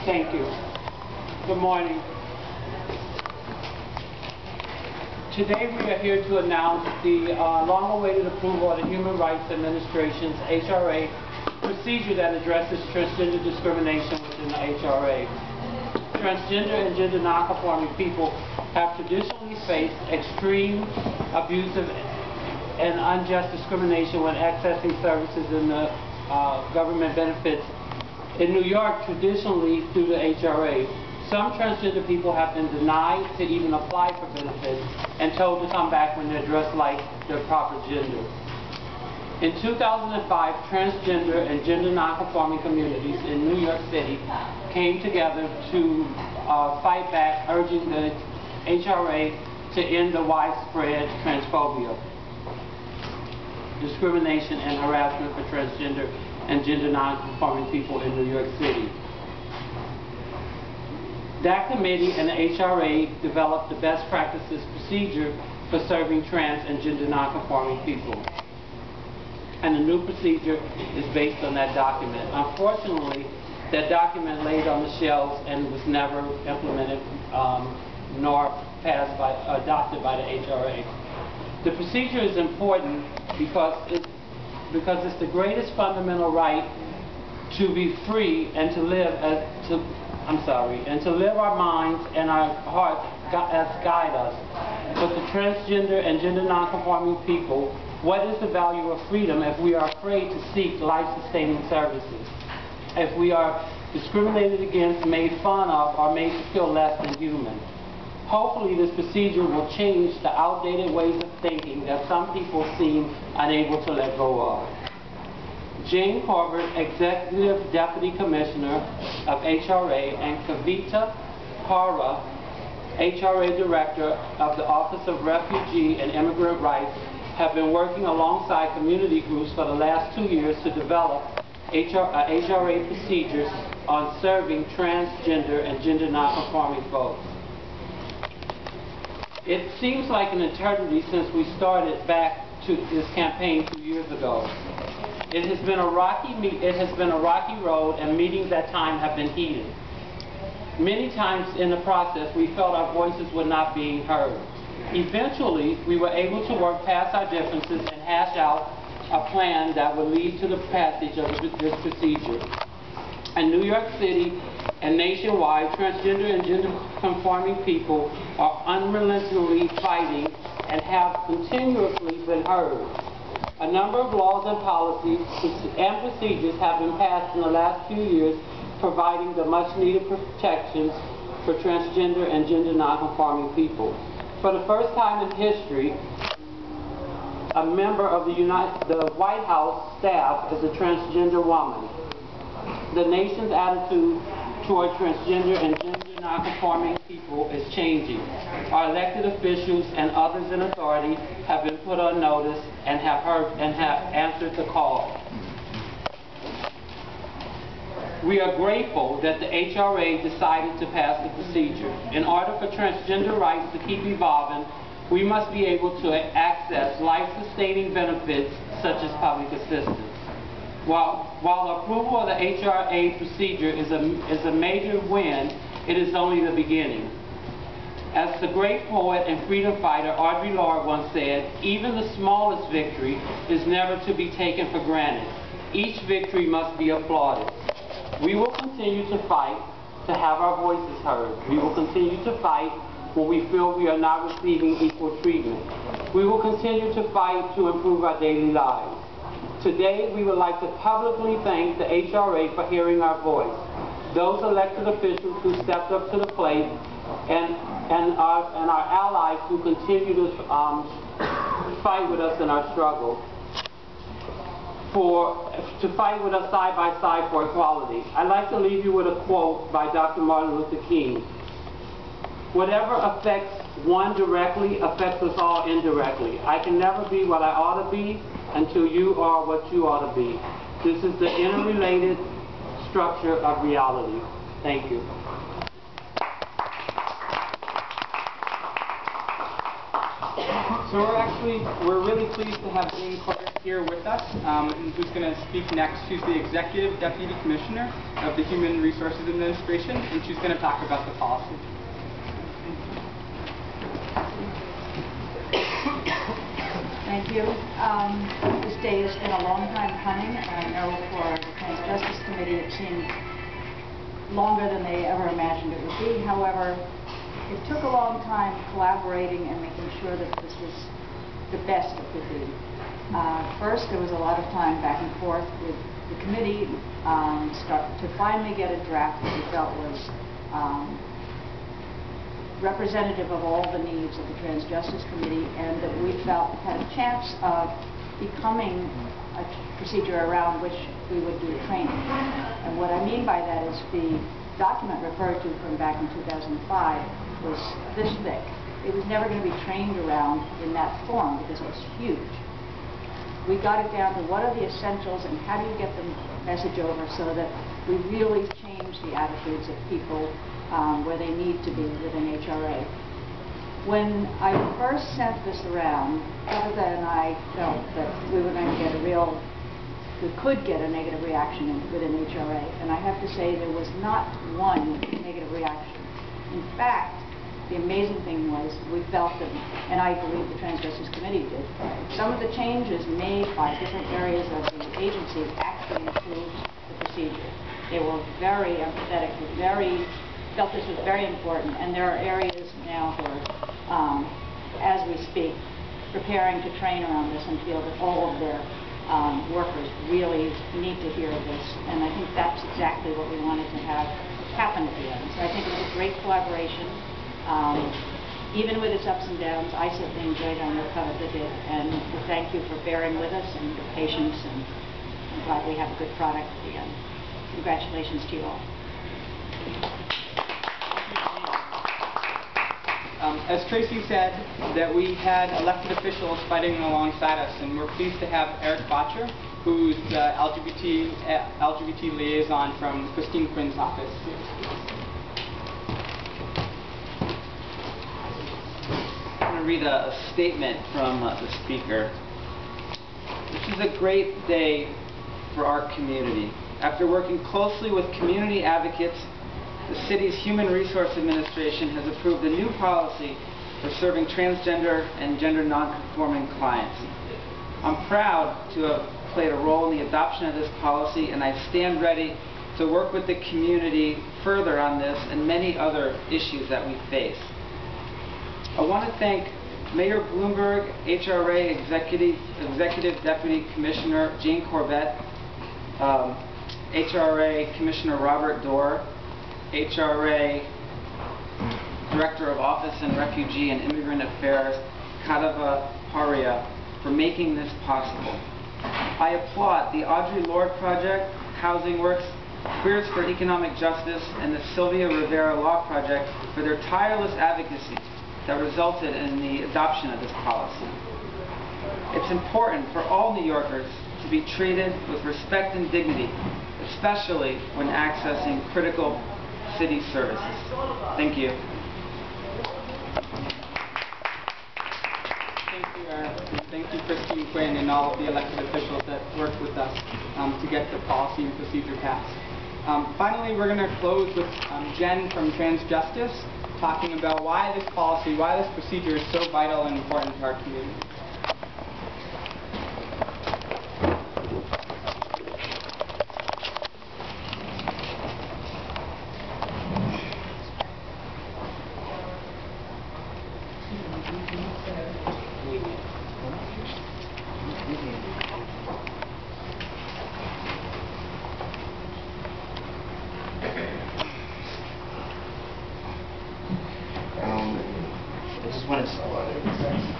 Thank you. Good morning. Today we are here to announce the long-awaited approval of the Human Rights Administration's HRA procedure that addresses transgender discrimination within the HRA. Transgender and gender nonconforming people have traditionally faced extreme, abusive, and unjust discrimination when accessing services in the government benefits. In New York, traditionally through the HRA, some transgender people have been denied to even apply for benefits and told to come back when they're dressed like their proper gender. In 2005, transgender and gender nonconforming communities in New York City came together to fight back, urging the HRA to end the widespread transphobia, discrimination, and harassment for transgender and gender nonconforming people in New York City. That committee and the HRA developed the best practices procedure for serving trans and gender nonconforming people. And the new procedure is based on that document. Unfortunately, that document laid on the shelves and was never implemented nor adopted by the HRA. The procedure is important because it's the greatest fundamental right to be free and to live to live our minds and our hearts as guide us. But the transgender and gender nonconforming people, what is the value of freedom if we are afraid to seek life-sustaining services? If we are discriminated against, made fun of, or made to feel less than human? Hopefully this procedure will change the outdated ways of thinking that some people seem unable to let go of. Jane Corbett, Executive Deputy Commissioner of HRA, and Kavita Hara, HRA Director of the Office of Refugee and Immigrant Rights, have been working alongside community groups for the last 2 years to develop HRA procedures on serving transgender and gender nonconforming folks. It seems like an eternity since we started back to this campaign 2 years ago. It has been a rocky road, and meetings at times have been heated. Many times in the process, we felt our voices were not being heard. Eventually, we were able to work past our differences and hash out a plan that would lead to the passage of this procedure. In New York City and nationwide, transgender and gender-conforming people are unrelentingly fighting and have continuously been heard. A number of laws and policies and procedures have been passed in the last few years, providing the much-needed protections for transgender and gender nonconforming people. For the first time in history, a member of the White House staff is a transgender woman. The nation's attitude toward transgender and gender nonconforming people is changing. Our elected officials and others in authority have been put on notice and have answered the call. We are grateful that the HRA decided to pass the procedure. In order for transgender rights to keep evolving, we must be able to access life-sustaining benefits such as public assistance. While approval of the HRA procedure is a major win, it is only the beginning. As the great poet and freedom fighter Audre Lorde once said, even the smallest victory is never to be taken for granted. Each victory must be applauded. We will continue to fight to have our voices heard. We will continue to fight when we feel we are not receiving equal treatment. We will continue to fight to improve our daily lives. Today, we would like to publicly thank the HRA for hearing our voice, those elected officials who stepped up to the plate, and our allies who continue to fight with us in our struggle, to fight with us side by side for equality. I'd like to leave you with a quote by Dr. Martin Luther King. Whatever affects one directly affects us all indirectly. I can never be what I ought to be until you are what you ought to be. This is the interrelated structure of reality. Thank you. So we're really pleased to have Jane Corbett here with us, who's going to speak next. She's the Executive Deputy Commissioner of the Human Resources Administration, and she's going to talk about the policy. Thank you. This day has been a long time coming. I know for the Transjustice Committee it seemed longer than they ever imagined it would be. However, it took a long time collaborating and making sure that this was the best it could be. First, there was a lot of time back and forth with the committee to finally get a draft that we felt was representative of all the needs of the Transjustice Committee, and that we felt had a chance of becoming a procedure around which we would do training. And what I mean by that is the document referred to from back in 2005 was this thick. It was never going to be trained around in that form because it was huge. We got it down to what are the essentials and how do you get the message over so that we really change the attitudes of people where they need to be within HRA. When I first sent this around, other than I felt that we were going to get we could get a negative reaction within HRA, and I have to say there was not one negative reaction. In fact, the amazing thing was we felt that, and I believe the Transjustice Committee did, some of the changes made by different areas of the agency actually improved the procedure. They were very empathetic, felt this was very important, and there are areas now who are, as we speak, preparing to train around this and feel that all of their workers really need to hear this, and I think that's exactly what we wanted to have happen at the end. So I think it was a great collaboration. Even with its ups and downs, I certainly enjoyed our work how it did, and thank you for bearing with us and your patience, and I'm glad we have a good product at the end. Congratulations to you all. As Tracy said, that we had elected officials fighting alongside us, and we're pleased to have Eric Botcher, who's the LGBT liaison from Christine Quinn's office. I'm going to read a statement from the speaker. This is a great day for our community. After working closely with community advocates, the city's Human Resource Administration has approved a new policy for serving transgender and gender non-conforming clients. I'm proud to have played a role in the adoption of this policy, and I stand ready to work with the community further on this and many other issues that we face. I want to thank Mayor Bloomberg, HRA Executive Deputy Commissioner Jane Corbett, HRA Commissioner Robert Dorr, HRA Director of Office and Refugee and Immigrant Affairs, Kadava Paria, for making this possible. I applaud the Audre Lorde Project, Housing Works, Queers for Economic Justice, and the Sylvia Rivera Law Project for their tireless advocacy that resulted in the adoption of this policy. It's important for all New Yorkers to be treated with respect and dignity, especially when accessing critical city services. Thank you. Thank you, Eric. Thank you, Christine Quinn, and all of the elected officials that worked with us to get the policy and procedure passed. Finally, we're going to close with Jen from Transjustice talking about why this policy, why this procedure is so vital and important to our community.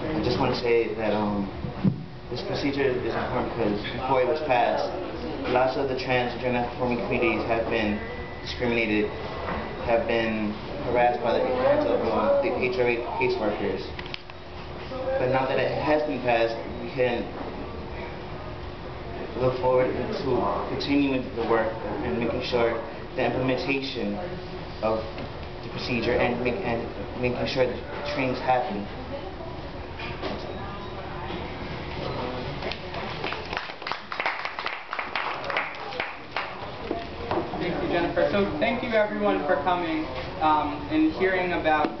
I just want to say that this procedure is important because before it was passed, lots of the trans and gender conforming communities have been discriminated, have been harassed by the hands of the HRA caseworkers. But now that it has been passed, we can look forward to continuing the work and making sure the implementation of the procedure and making sure that trainings happen. So thank you everyone for coming and hearing about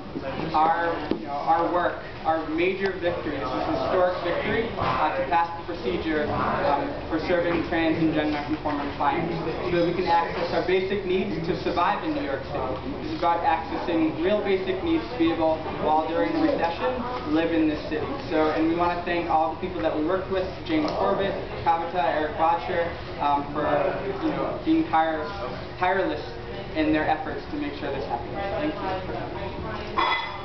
our work, our major victory. This is a historic victory to pass the procedure for serving trans and gender nonconforming clients so that we can access our basic needs to survive in New York City. This is about accessing real basic needs to be able, while during the recession, live in this city. So, and we want to thank all the people that we worked with, Jane Corbett, Kavita, Eric Botcher, for being tireless in their efforts to make sure this happens. Thank you.